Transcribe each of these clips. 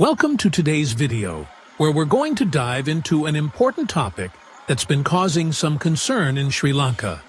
Welcome to today's video, where we're going to dive into an important topic that's been causing some concern in Sri Lanka: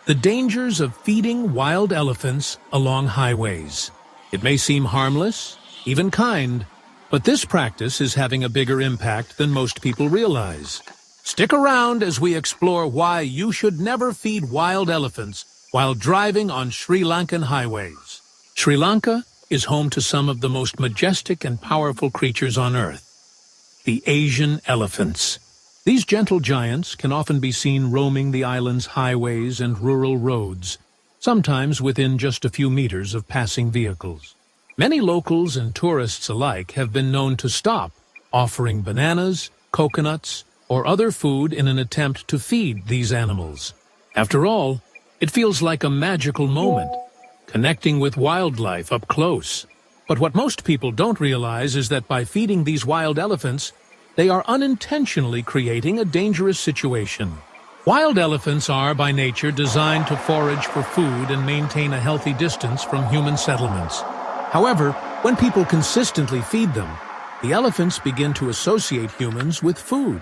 the dangers of feeding wild elephants along highways. It may seem harmless, even kind, but this practice is having a bigger impact than most people realize. Stick around as we explore why you should never feed wild elephants while driving on Sri Lankan highways. Sri Lanka is home to some of the most majestic and powerful creatures on Earth: the Asian elephants. These gentle giants can often be seen roaming the island's highways and rural roads, sometimes within just a few meters of passing vehicles. Many locals and tourists alike have been known to stop, offering bananas, coconuts, or other food in an attempt to feed these animals. After all, it feels like a magical moment, connecting with wildlife up close. But what most people don't realize is that by feeding these wild elephants, they are unintentionally creating a dangerous situation. Wild elephants are, by nature, designed to forage for food and maintain a healthy distance from human settlements. However, when people consistently feed them, the elephants begin to associate humans with food.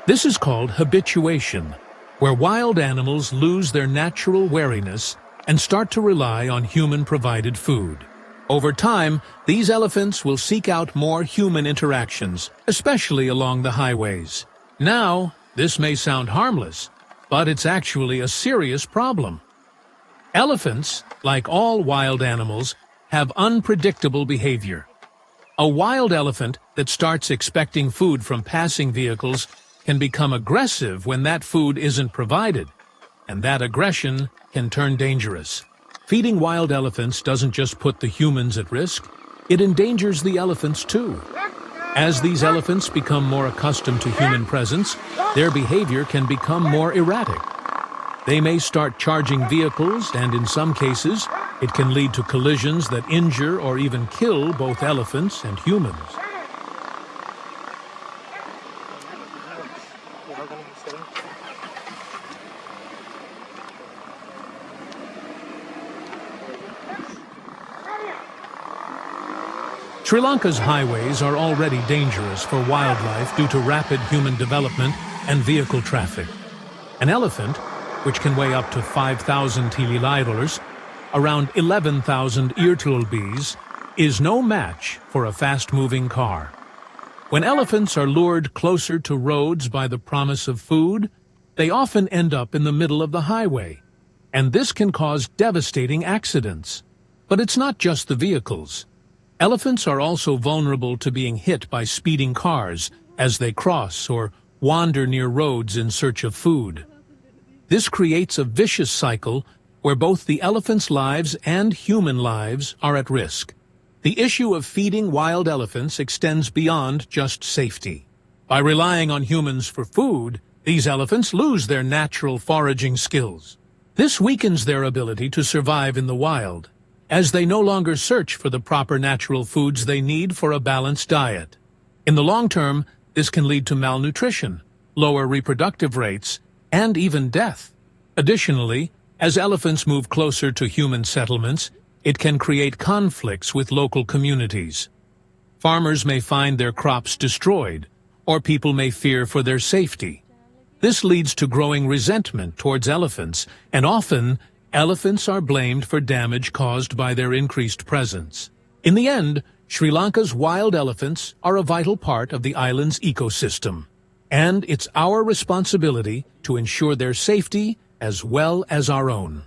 This is called habituation, where wild animals lose their natural wariness and start to rely on human-provided food. Over time, these elephants will seek out more human interactions, especially along the highways. Now, this may sound harmless, but it's actually a serious problem. Elephants, like all wild animals, have unpredictable behavior. A wild elephant that starts expecting food from passing vehicles can become aggressive when that food isn't provided, and that aggression can turn dangerous. Feeding wild elephants doesn't just put the humans at risk, it endangers the elephants too. As these elephants become more accustomed to human presence, their behavior can become more erratic. They may start charging vehicles, and in some cases, it can lead to collisions that injure or even kill both elephants and humans. Sri Lanka's highways are already dangerous for wildlife due to rapid human development and vehicle traffic. An elephant, which can weigh up to 5,000 kiloliters, around 11,000 eartulbs, is no match for a fast-moving car. When elephants are lured closer to roads by the promise of food, they often end up in the middle of the highway, and this can cause devastating accidents. But it's not just the vehicles. Elephants are also vulnerable to being hit by speeding cars as they cross or wander near roads in search of food. This creates a vicious cycle where both the elephants' lives and human lives are at risk. The issue of feeding wild elephants extends beyond just safety. By relying on humans for food, these elephants lose their natural foraging skills. This weakens their ability to survive in the wild, as they no longer search for the proper natural foods they need for a balanced diet. In the long term, this can lead to malnutrition, lower reproductive rates, and even death. Additionally, as elephants move closer to human settlements, it can create conflicts with local communities. Farmers may find their crops destroyed, or people may fear for their safety. This leads to growing resentment towards elephants, and often, elephants are blamed for damage caused by their increased presence. In the end, Sri Lanka's wild elephants are a vital part of the island's ecosystem, and it's our responsibility to ensure their safety as well as our own.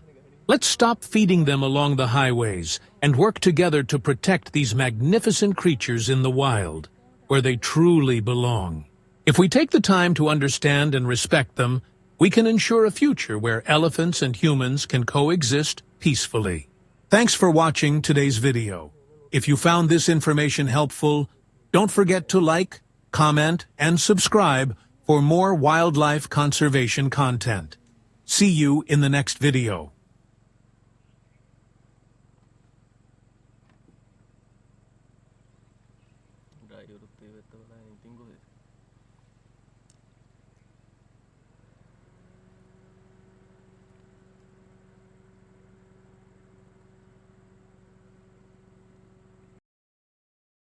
Let's stop feeding them along the highways and work together to protect these magnificent creatures in the wild, where they truly belong. If we take the time to understand and respect them, we can ensure a future where elephants and humans can coexist peacefully. Thanks for watching today's video. If you found this information helpful, don't forget to like, comment, and subscribe for more wildlife conservation content. See you in the next video.